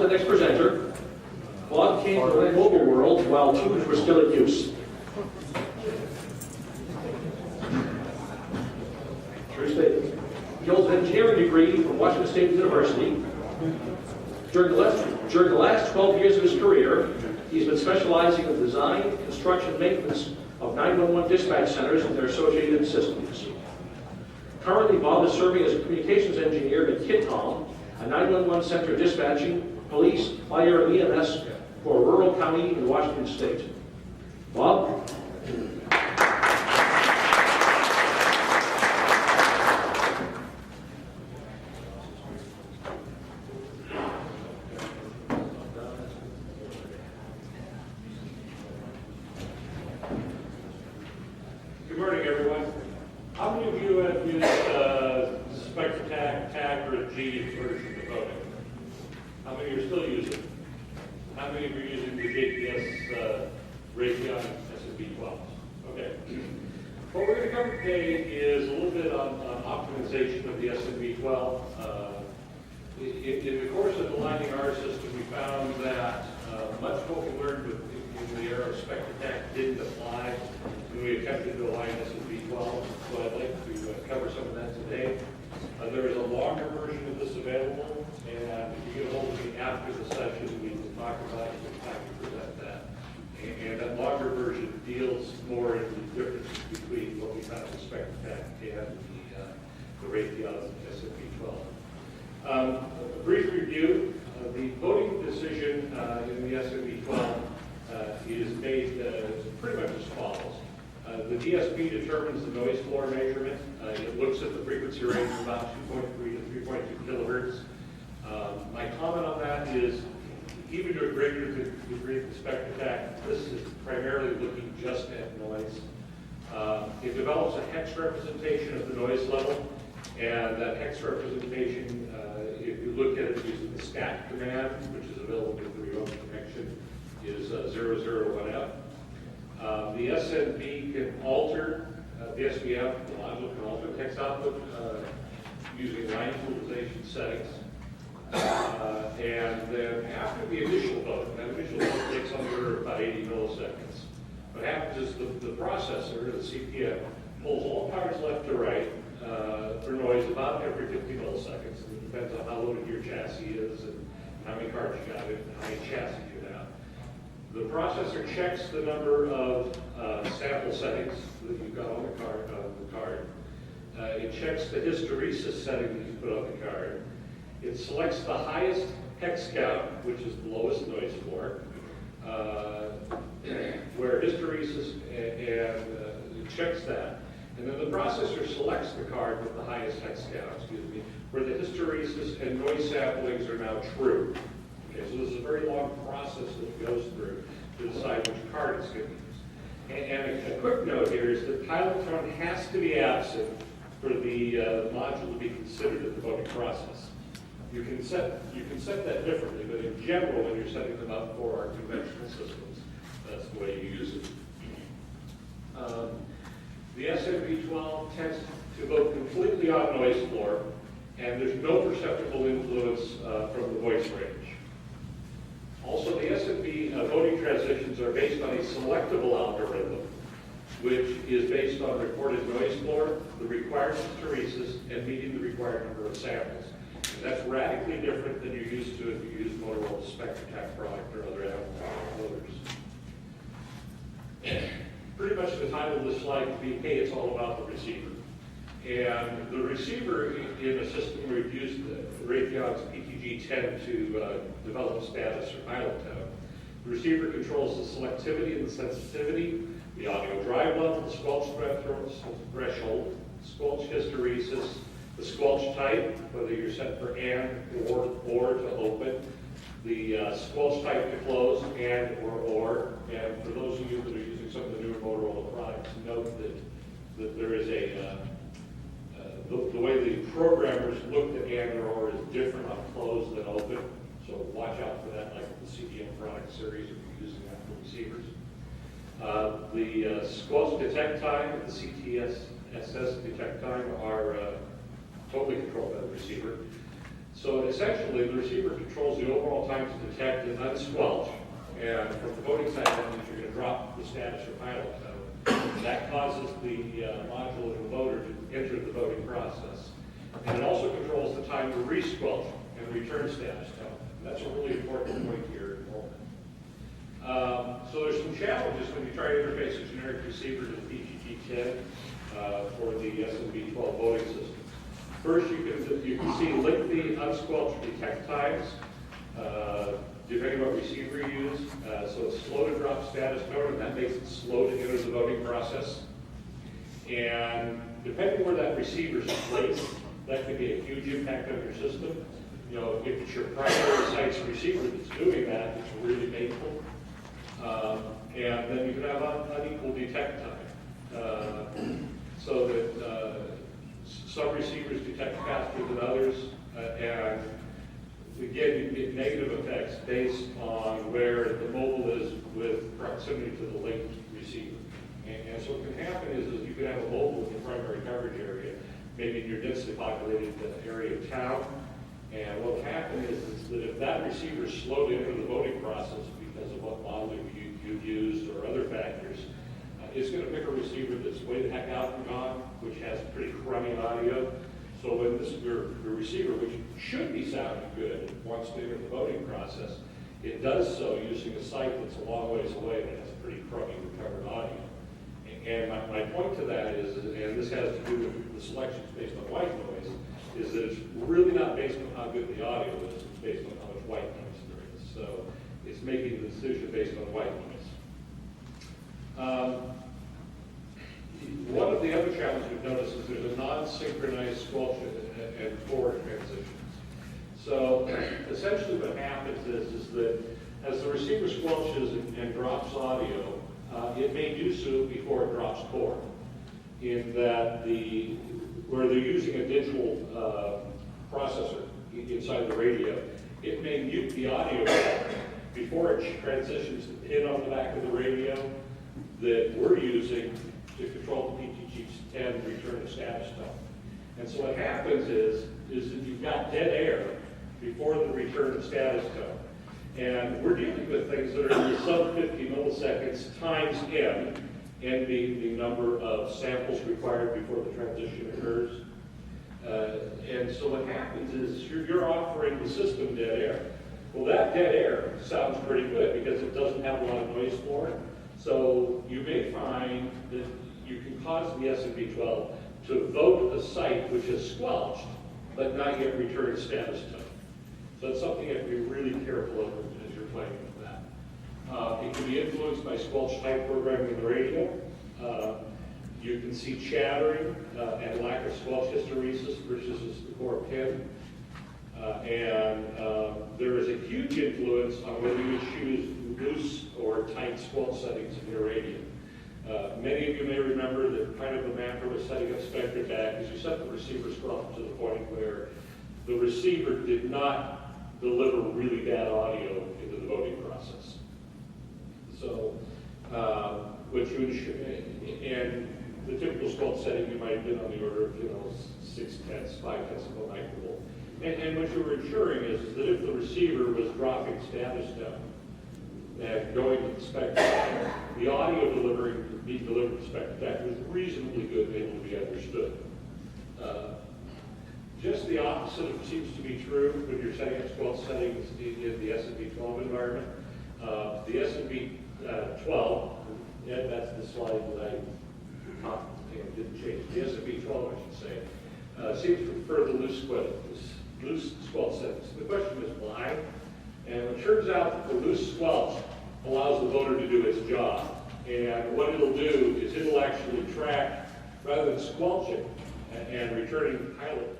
the next presenter. Bob came to the mobile world while tubes were still in use. True statement. He holds an engineering degree from Washington State University. During the last 12 years of his career, he's been specializing in design, construction, and maintenance of 911 dispatch centers and their associated systems. Currently, Bob is serving as a communications engineer at KITTCOM, a 911 center dispatching police, fire, and EMS for a rural county in Washington State. Bob? Good morning, everyone. How many of you have used Spectre TAC or G version of voting? How many are still using it? How many of you are using the JPS Raytheon SNV-12? Okay. What we're going to cover today is a little bit on optimization of the SNV-12. In the course of aligning our system, we found that much of what we learned in the era of Spectre TAC didn't apply when we attempted to align SNV-12. So I'd like to cover some of that today. There is a longer version of this available, and if you get a hold of me after the session, we can talk about it and time to present that. And that longer version deals more in the differences between what we found with Spectre TAC and the Raytheon SNV-12. A brief review. The voting decision in the SNV-12 is made pretty much as follows. The DSP determines the noise floor measurement. It looks at the frequency range of about 2.3 to 3.2 kilohertz. My comment on that is, even to a greater degree than Spectre TAC, this is primarily looking just at noise. It develops a hex representation of the noise level, and that hex representation, if you look at it using the STAT command, which is available with the remote connection, is 001F. The SNV can alter, the SVF, the module can alter the hex output using line utilization settings. And then after the initial vote, that initial vote takes on the order of about 80 milliseconds. What happens is the processor, the CPM, pulls all cards left to right for noise about every 50 milliseconds. And it depends on how loaded your chassis is and how many cards you got in and how many chassis you have. The processor checks the number of sample settings that you've got on the card. It checks the hysteresis setting that you put on the card. It selects the highest hex count, which is the lowest noise floor, where hysteresis, and it checks that. And then the processor selects the card with the highest hex count, where the hysteresis and noise samplings are now true. Okay, so this is a very long process that goes through to decide which card it's going to use. And a quick note here is that pilotron has to be absent for the module to be considered in the voting process. You can set that differently, but in general, when you're setting them up for our conventional systems, that's the way you use it. The SNV-12 tends to vote completely on noise floor, and there's no perceptible influence from the voice range. Also, the SNV voting transitions are based on a selectable algorithm, which is based on recorded noise floor, the required hysteresis, and meeting the required number of samples. And that's radically different than you're used to if you use Motorola's Spectre TAC product or other analog motors. Pretty much the title of this slide would be, hey, it's all about the receiver. And the receiver in a system where we've used Raytheon's PTG-10 to develop status or pilot tone. The receiver controls the selectivity and the sensitivity, the audio drive level, the squelch threshold, squelch hysteresis, the squelch type, whether you're set for and or to open, the squelch type to close and or. And for those of you that are using some of the newer Motorola products, note that there is the way the programmers looked at and or is different on close than open. So watch out for that, like the CDM product series if you're using that for receivers. The squelch detect time and the CTSS detect time are totally controlled by the receiver. So essentially, the receiver controls the overall time to detect and unsquelch. And from the voting side, that means you're going to drop the status or pilot code. That causes the module of the voter to enter the voting process. And it also controls the time to resquelch and return status code. That's a really important point here. So there's some challenges when you try to interface a generic receiver to the PTT-10 for the SNV-12 voting system. First, you can see lengthy unsquelched detect times, depending on what receiver you use. So it's slow to drop status code, and that makes it slow to enter the voting process. And depending where that receiver is placed, that could be a huge impact on your system. You know, if it's your primary site's receiver that's doing that, it's really painful. And then you can have unequal detect time. So that some receivers detect faster than others, and again, you get negative effects based on where the mobile is with proximity to the linked receiver. And so what can happen is you can have a mobile in your primary coverage area, maybe in your densely populated area of town, and what will happen is that if that receiver is slow to enter the voting process because of what modeling you've used or other factors, it's going to pick a receiver that's way the heck out and gone, which has pretty crummy audio. So when your receiver, which should be sounding good, wants to enter the voting process, it does so using a site that's a long ways away that has pretty crummy recovered audio. And my point to that is, and this has to do with the selections based on white noise, is that it's really not based on how good the audio is, it's based on how much white noise there is. So it's making the decision based on white noise. One of the other challenges we've noticed is there's a non-synchronized squelch and forward transitions. So essentially what happens is that as the receiver squelches and drops audio, it may do so before it drops core. In that where they're using a digital processor inside the radio, it may mute the audio before it transitions to the pin on the back of the radio that we're using to control the PTT-10 return to status tone. And so what happens is that you've got dead air before the return to status tone. And we're dealing with things that are in the sub 50 milliseconds times n being the number of samples required before the transition occurs. And so what happens is you're offering the system dead air. Well, that dead air sounds pretty good because it doesn't have a lot of noise floor. So you may find that you can cause the SNV-12 to vote a site which is squelched, but not yet returned status tone. So it's something you have to be really careful of as you're playing with that. It can be influenced by squelch type programming in the radio. You can see chattering and lack of squelch hysteresis versus the core pin. There is a huge influence on whether you choose loose or tight squelch settings in your radio. Many of you may remember that kind of the mantra was setting up spectrum back is you set the receiver squelch to the point where the receiver did not deliver really bad audio into the voting process. So, which would and the typical squelch setting you might have been on the order of 0.6, 5 of a microvolt. And what you were ensuring is that if the receiver was dropping status down and going to the spectrum, the audio being delivered to the spectrum was reasonably good and able to be understood. Just the opposite seems to be true when you're setting up squelch settings in the SNV-12 environment. The SNV-12, and that's the slide that I didn't change. The SNV-12, I should say, seems to prefer the loose squelch settings. The question is why? And it turns out that the loose squelch allows the voter to do its job. And what it'll do is it'll actually track, rather than squelching and returning pilot